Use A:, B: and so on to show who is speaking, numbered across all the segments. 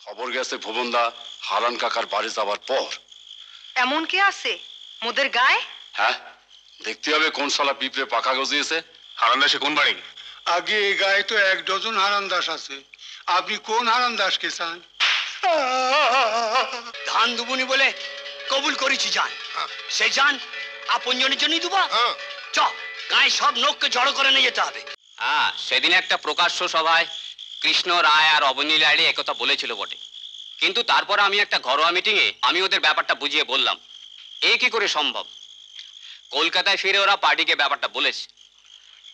A: খবর গেছে ভুবনদা হারান কাকার বাড়ি যাবার পর।
B: এমন কে আছে মোদের গায়ে?
A: হ্যাঁ, দেখতে হবে কোন শালা পিঁপড়ে পাখা গজিয়েছে।
C: হারান দাসে কোন বাড়ি?
D: আগে এই গায়ে তো 1 ডজন হারান দাস আছে, আপনি কোন হারান দাসকে চান?
E: ধান দুবুনি বলে কবুল করেছি জান, সে জান আপনজনের জন্যই দুবা। চ গায়ে সব লোককে জড়ো করে নিয়ে যেতে হবে।
F: হ্যাঁ, সেদিন একটা প্রকাশ্য সভায় কৃষ্ণ রায় আর অবনী রায় একথা বলেছিল বটে, কিন্তু তারপর আমি একটা ঘরোয়া মিটিংয়ে আমি ওদের ব্যাপারটা বুঝিয়ে বললাম এ কি করে সম্ভব। কলকাতায় ফিরে ওরা পার্টিকে ব্যাপারটা বলেছে,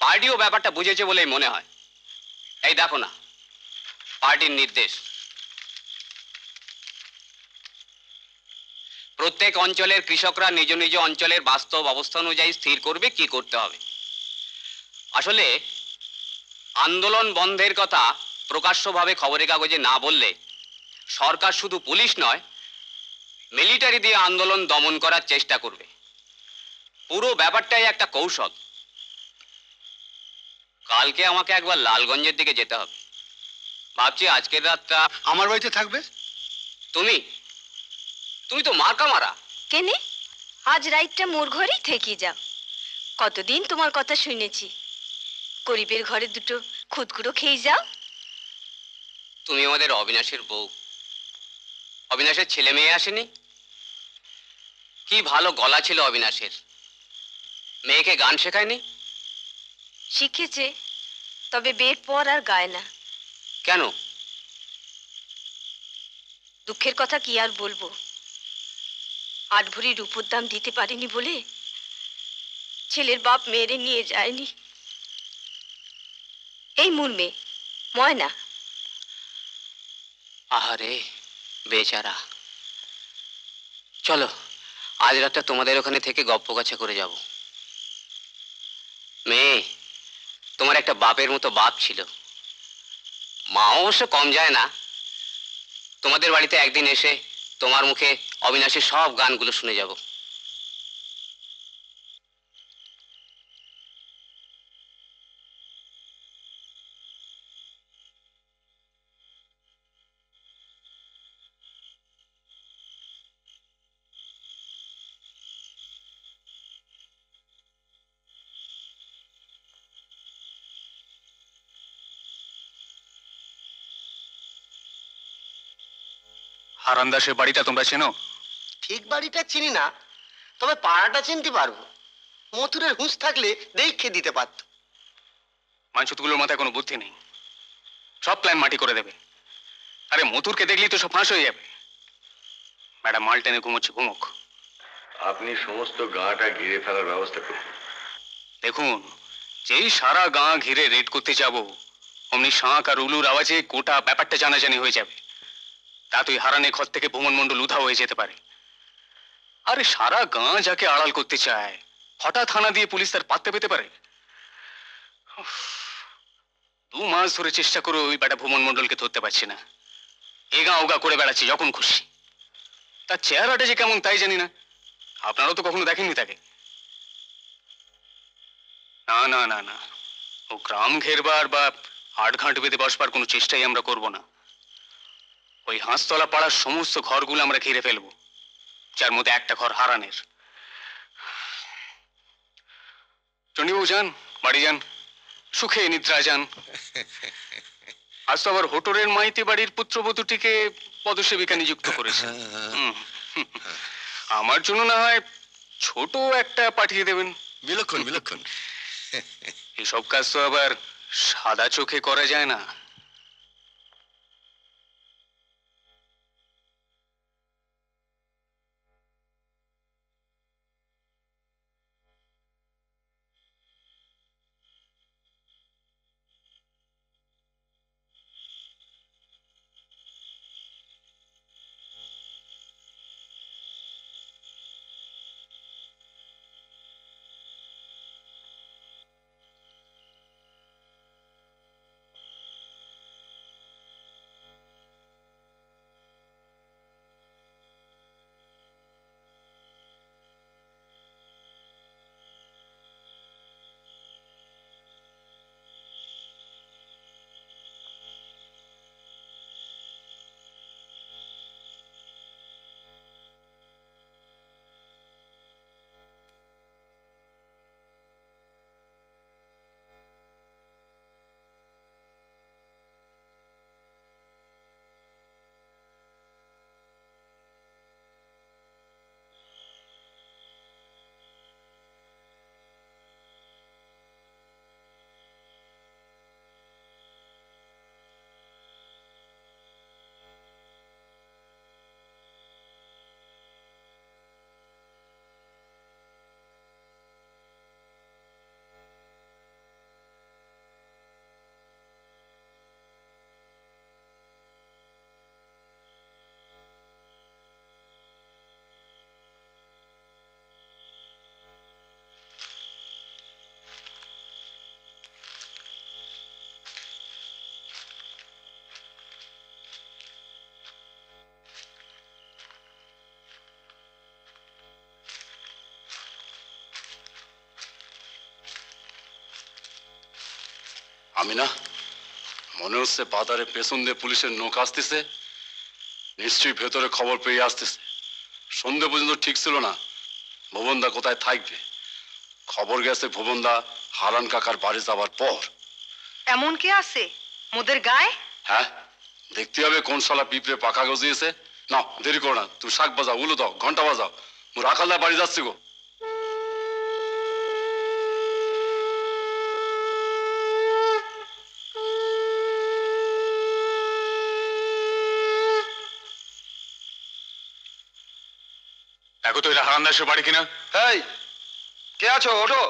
F: পার্টিও ব্যাপারটা বুঝেছে বলেই মনে হয়। এই দেখো না পার্টির নির্দেশ, প্রত্যেক অঞ্চলের কৃষকরা নিজ নিজ অঞ্চলের বাস্তব অবস্থা অনুযায়ী স্থির করবে কি করতে হবে। আসলে আন্দোলন বন্ধের কথা প্রকাশ্যভাবে খবরের কাগজে না বললে সরকার শুধু পুলিশ নয় মিলিটারি দিয়ে আন্দোলন দমন করার চেষ্টা করবে। পুরো ব্যাপারটাই একটা কৌশল। কালকে আমাকে একবার লালগঞ্জের দিকে যেতে হবে, ভাবছি আজকের রাতটা
D: আমার বাড়িতে থাকবে?
F: তুমি তুমি তো মার্কা মারা।
G: কেনে আজ রাইতটা মোর ঘরেই থেকে যাও। কতদিন তোমার কথা শুনেছি, গরিবের ঘরে দুটো খুদকুড়ো খেয়ে যাও।
F: তুমি আমাদের অবিনাশের বউ, অবিনাশের ছেলে মেয়ে আসেনি? কি ভালো গলা ছিল অবিনাশের, মেয়েকে গান শেখায়নি?
G: শিখেছে, তবে বিয়ের পর আর গায় না।
F: কেন?
G: দুঃখের কথা কি আর বলবো, 8 ভরি রূপোর দাম দিতে পারিনি বলে ছেলের বাপ মেয়েরে নিয়ে যায়নি। এই মূল মেয়ে ময়না।
F: আহারে বেচারা। চলো আজ রাতটা তোমাদের ওখানে থেকে গপ্প গাছা করে যাব। মেয়ে, তোমার একটা বাপের মতো বাপ ছিল, মা অবশ্য কম যায় না। তোমাদের বাড়িতে একদিন এসে তোমার মুখে অবিনাশের সব গানগুলো শুনে যাব।
C: হারান দাসের বাড়িটা তোমরা চেনো?
E: ঠিক বাড়িটা চিনি না, তবে পাড়াটা চিনতে পারবো। মথুরের হুঁশ থাকলে দেখে দিতে পারত।
C: মানসুতগুলোর মাথায় কোনো বুদ্ধি নেই, সব প্ল্যান মাটি করে দেবে। আরে মথুরকে দেখলেই তো সব ফাঁস হয়ে যাবে। ম্যাডাম মাল টেনে ঘুমোচ্ছে, ঘুমুক।
H: আপনি সমস্ত গাঁটা ঘিরে ফেলার ব্যবস্থা করুন।
C: দেখুন, যেই সারা গাঁ ঘিরে রেড করতে যাব অমনি শাঁখ আর উলুর আওয়াজে গোটা ব্যাপারটা জানাজানি হয়ে যাবে। তা তুই হারানের ঘর থেকে ভুমন মণ্ডল উধাও হয়ে যেতে পারে। আরে সারা গাঁ যাকে আড়াল করতে চায় হঠাৎ থানা দিয়ে পুলিশ তার পাত্তা পেতে পারে? 2 মাস ধরে চেষ্টা করে ওই বেটা ভুমন মণ্ডলকে ধরতে পারছি না। এগা ওগা করে বেড়াচ্ছি যখন খুশি। তার চেহারাটা যে কেমন তাই জানি না, আপনারাও তো কখনো দেখেননি তাকে। না না না না, ও গ্রাম ঘেরবার বা আটঘাট বেঁধে বসবার কোনো চেষ্টাই আমরা করব না। ওই হাঁসতলা পাড়ার সমস্ত ঘরগুলো আমরা ঘিরে ফেলবো, যার মধ্যে একটা ঘর হারানের। চণ্ডীবাবু যান, বাড়ি যান, সুখে নিদ্রা যান। আজ তো আবার হোটরের মাইতি বাড়ির পুত্রবধূটিকে পদসেবিকা নিযুক্ত করেছে। আমার জন্য না হয় ছোট একটা পাঠিয়ে দেবেন।
H: বিলক্ষণ বিলক্ষণ।
C: এসব কাজ তো আবার সাদা চোখে করা যায় না।
A: আমি না, মনে হচ্ছে বাজারে পেছন দিয়ে পুলিশের নৌকা আসতেছে, নিশ্চয়ই ভেতরে খবর পেয়ে আসতেছে। সন্ধে পর্যন্ত ঠিক ছিল না ভুবনদা কোথায় থাকবে। খবর গেছে ভুবনদা হারান কাকার বাড়ি যাবার পর।
B: এমন কে আছে মোদের গায়ে?
A: হ্যাঁ, দেখতে হবে কোন শালা পিঁপড়ে পাখা গজিয়েছে। না দেরি করো না, তুমি শাক বাজাও, উলু দাও, ঘন্টা বাজাও, মু রাখালদার বাড়ি যাচ্ছি গো।
C: দেখো তো এটা হারান দাসের বাড়ি কিনা।
I: এই কে আছো? ওঠো,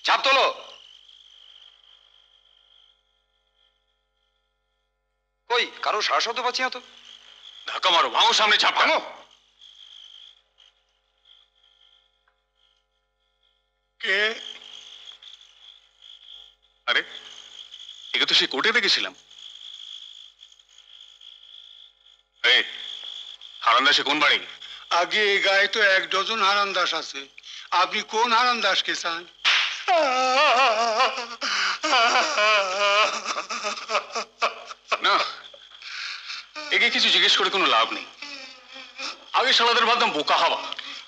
I: ঝাঁপ তোলো। কই কারো সারা শব্দ পাচ্ছি না তো।
C: ধাক্কা মারো, ভাঙো সামনে ঝাঁপ।
I: ভাঙো।
D: কে?
C: আরে একে তো সেই কোর্টে দেখেছিলাম। এই হারান দাসে কোন বাড়ি?
D: আগে এই গায়ে তো 1 ডজন হারান দাস আছে। আপনি কোন হারান দাসকে চান?
C: না, একে কিছু জিজ্ঞেস করে কোনো লাভ নেই। আগে শালাদের ভাবতাম বোকা হাওয়া,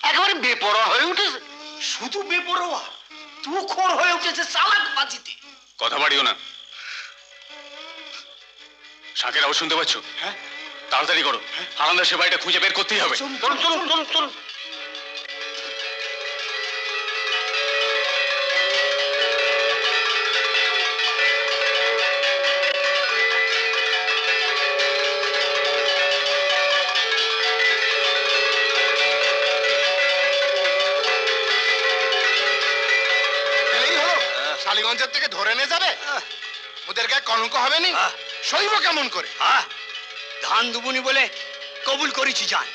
E: একেবারে বেপরোয়া হয়ে উঠেছে। শুধু বেপরোয়া, তুখোর হয়ে উঠেছে চালাক বাজিতে।
C: কথা বাড়িও না। শাকের আওয়াজ শুনতে পাচ্ছ?
E: হ্যাঁ,
C: তাড়াতাড়ি করো, হারান দাসের বাড়িটা খুঁজে বের করতেই হবে।
E: চলুন চলুন চলুন চলুন।
I: শালীগঞ্জের থেকে ধরে নিয়ে যাবে, ওদের গায়ে কলঙ্ক হবে নি? সইব কেমন করে?
E: ধান দুবুনি বলে কবুল করেছি জান,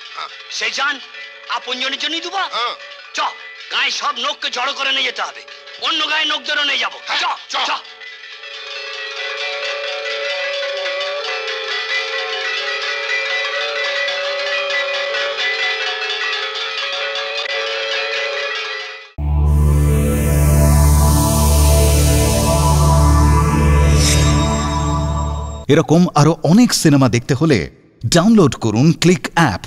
E: সে জান আপনজনের জন্যই দুবা। চ, গায়ে সব নোককে জড়ো করে নিয়ে যেতে হবে, অন্য গায়ে নোকদেরও নিয়ে যাবো। চ চ চ।
J: এরকম আরো অনেক সিনেমা দেখতে হলে ডাউনলোড করুন ক্লিক অ্যাপ।